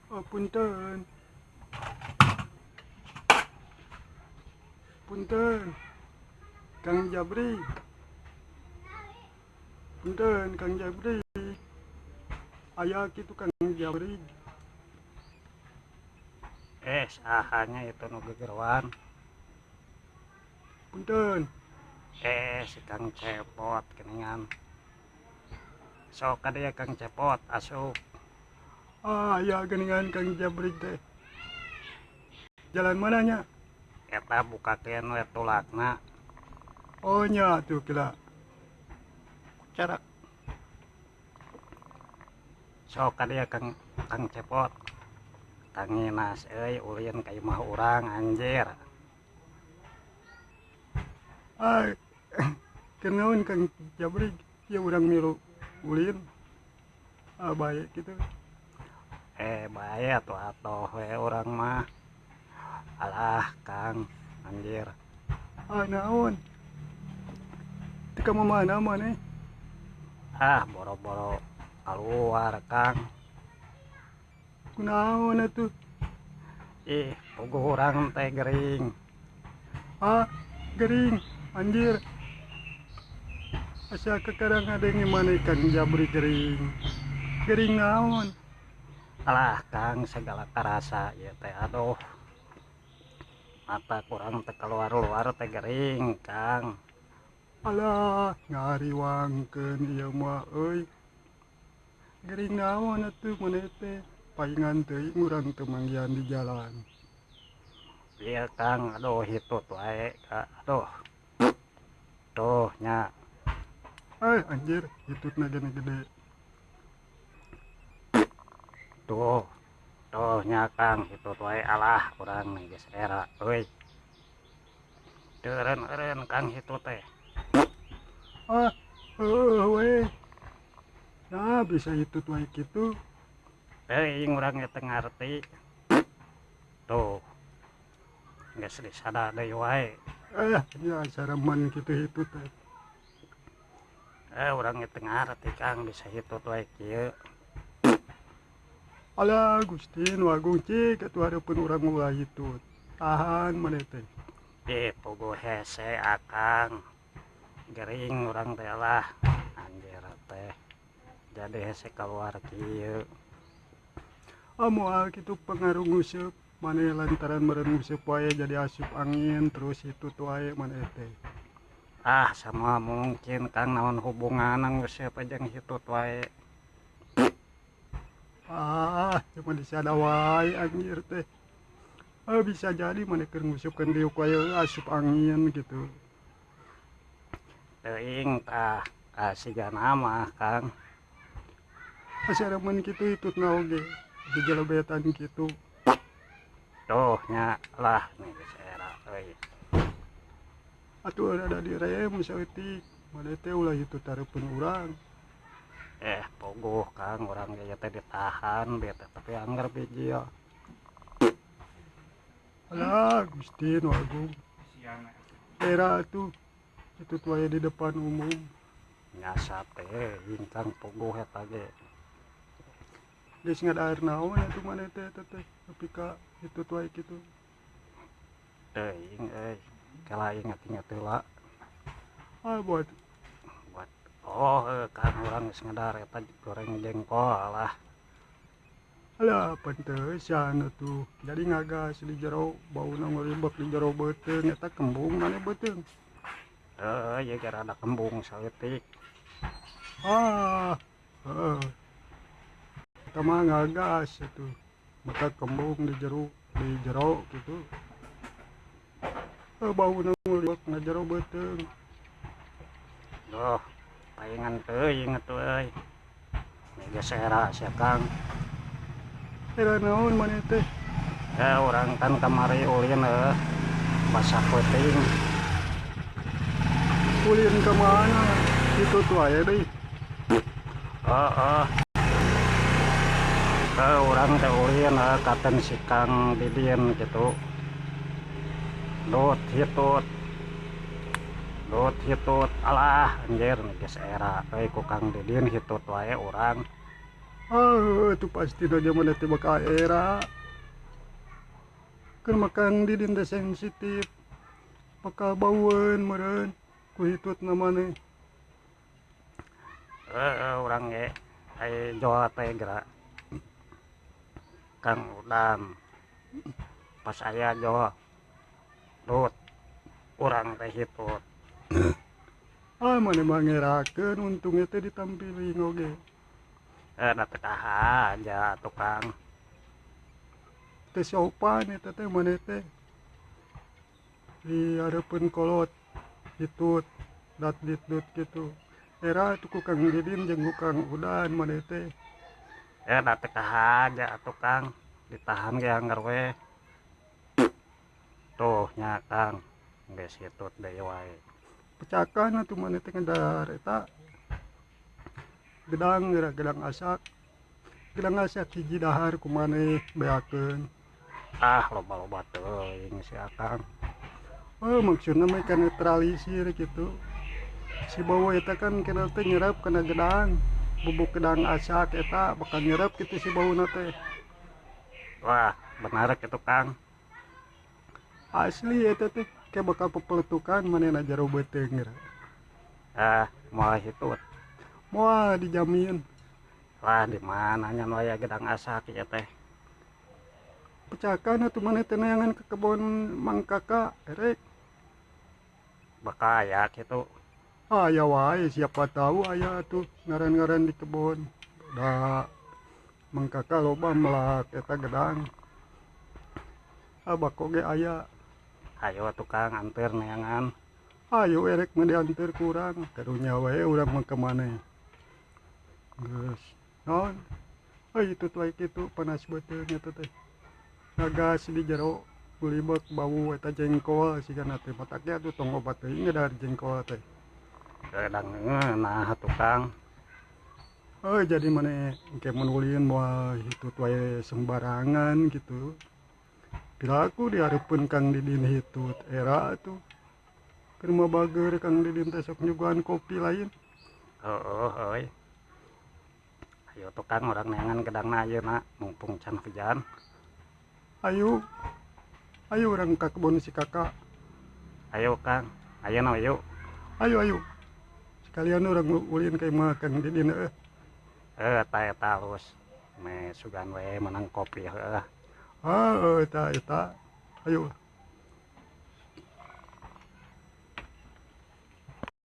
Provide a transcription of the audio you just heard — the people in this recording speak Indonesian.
Oh, punten. Punten. Kang Jabri. Punten, Kang Jabri. Ayah gitu Kang Jabri. Sahanya itu nu gegerwan. Punten. Si Kang Cepot keningan. Sok dia Kang Cepot asup. Ayah geningan Kang Jabri teh. Jalan mananya? Eta bukakeun we tulakna. Oh nya tuh kila. Carak. Sok dia Kang Cepot. Tanginas ulin ka imah urang anjir. Ay, kenaun Kang Jabri. Ya urang milu ulin. Baik gitu. Bae atuh atoh we urang mah. Alah Kang anjir. Naon? Tika mana maneh? Boro-boro keluar Kang. Kunaon atuh? Puguh urang teh gering. Gering, anjir. Asa kekarang ada yang mana Kang Jabri gering. Gering naon? Alah Kang segala karasa ya teh aduh. Mata kurang teh keluar-luar teh gering Kang. Alah, ngariwangkeun ieu mah euy. Gering naon atuh maneh teh? Paingan teuing urang teu manggihan di jalan. Iya Kang, aduh hitut wae aduh. Tuh nya. Anjir, hitutna gede-gede. Tuh nya Kang hitut wae alah urang geus era euy. Eureun Kang hitut teh. We. Nah, bisa hitut wae kitu. Teuing urang teu ngarti. Tuh. Geus disada deui wae. Ya sareman kitu hitut teh. Urang teu ngarti Kang bisa hitut wae kieu. Alah, Gusti nu agung cik atuh hareupeun urang ulah hitut. Tahan maneh teh. Puguh hese akang. Gering urang teh lah anjir teh. Jadi hese keluar kieu. Moal kitu pengaruh nguseup maneh lantaran meureun nguseup wae jadi asup angin terus hitut wae maneh teh. Sama mungkin Kang naon hubungan nguseup jeung hitut wae. Cuma disada wae anjir teh. Bisa jadi maneh keur ngusupkeun diuk wae asup angin gitu. Teuing tah sigana mah Kang. Saremen kitu hitutna oge dijelebetan kitu. Tuh nya lah nih geus era euy. Atuh ada di rem saeutik maneh teh ulah hitut hareupeun urang. Puguh Kang urang ge teh ditahan beta tapi anggar biji ya. Alah, Gusti nu agung. Era atuh hitut wae di depan umum. Nyasa teh ingkang puguh eta ge. Geus ngadaar naon atuh maneh teh tapi ka hitut wae kitu. Teuing euy. Kala inget-inget heula. Buat Kang urang geus ngadaar eta goreng jengkol lah. alah pantesan atuh jadi ngagas di jero bauna ngoribek di jero beuteung eta kembung maneh beuteung. Ieu ge rada kembung saeutik. Heeh. Eta mah ngagas atuh. Maka kembung di jero gitu. Bauna ngoribek na jero beuteung. Duh, paingan teuing atuh euy. Ini geus era sia Kang. Era naon maneh teh? Urang kan kamari ulin masak peuting. Ulin ka mana? Hitut wae deui. Urang teh ulin katen si Kang Didin gitu. Dut hitut alah anjir geus era euy ku Kang Didin hitut wae urang. Itu pasti do zaman teh bakal era. Kan makan di dinda sensitif. Bakal bauan meureun ku hitut namanya. Urang ge Jawa teh geura Kang Udan pas aya Jawa Lut urang teh hitut Mana mangerakeun untungnya teh ditampili oge. da teu kaha aja tukang Teh sopan eta teh maneh teh. Di hareupeun kolot hitut dat ditut gitu. Era tuh ku Kang Didin jeung ku Kang Udan maneh teh. da teu kaha aja tukang ditahan ge anggar we tuh nya Kang geus hitut deui wae Pecakan atuh maneh teh ngedar eta. Gedang geura gedang asak. Gedang asak hiji dahar ku maneh beakeun. loba-loba teuing si Akang Maksudna mah kan netralisir gitu. Si bau eta kan kena teh nyerap kena gedang. Bubuk gedang asak eta bakal nyerap gitu si bauna teh. wah bener kitu Kang Asli eta teh kayak bakal pepeletukan manehna jero beuteung geura. moal hitut Moal dijamin. lah di mana nya nu aya gedang asak ieu teh Pecakan atuh maneh teh neangan ke kebon Mang Kakak erek. bakal aya kitu Aya wae siapa tahu aya tuh ngaran-ngaran di kebon. Da Mang Kakak loba melak eta gedang. Bako ge aya. ayo tukang anteur neangan Ayo erek mah dianteur kurang, karunya wae urang mah kemaneh. Geus. Naon? Itu wae kitu panas beuteung eta teh. Nagas di jero kulibek bau eta jengkol sigana teh mataknya atuh tong obat teuing ngedar jengkol teh. gedang nah tukang Jadi maneh engke mun ulin moal hitut wae sembarangan gitu. Piraku dihareupeun Kang Didin hitut era atuh. Keur mah bager Kang Didin teh sok nyuguhan kopi lain. euy ayo tukang urang neangan gedangna ayeuna mumpung can hujan Ayo. Ayo urang ka kebon si Kakak. ayo Kang ayeuna yuk Ayo. Sekalian urang ulin ka imah Kang Didin heueuh. eta alus me sugan we menang kopi heueuh Eta. Ayo.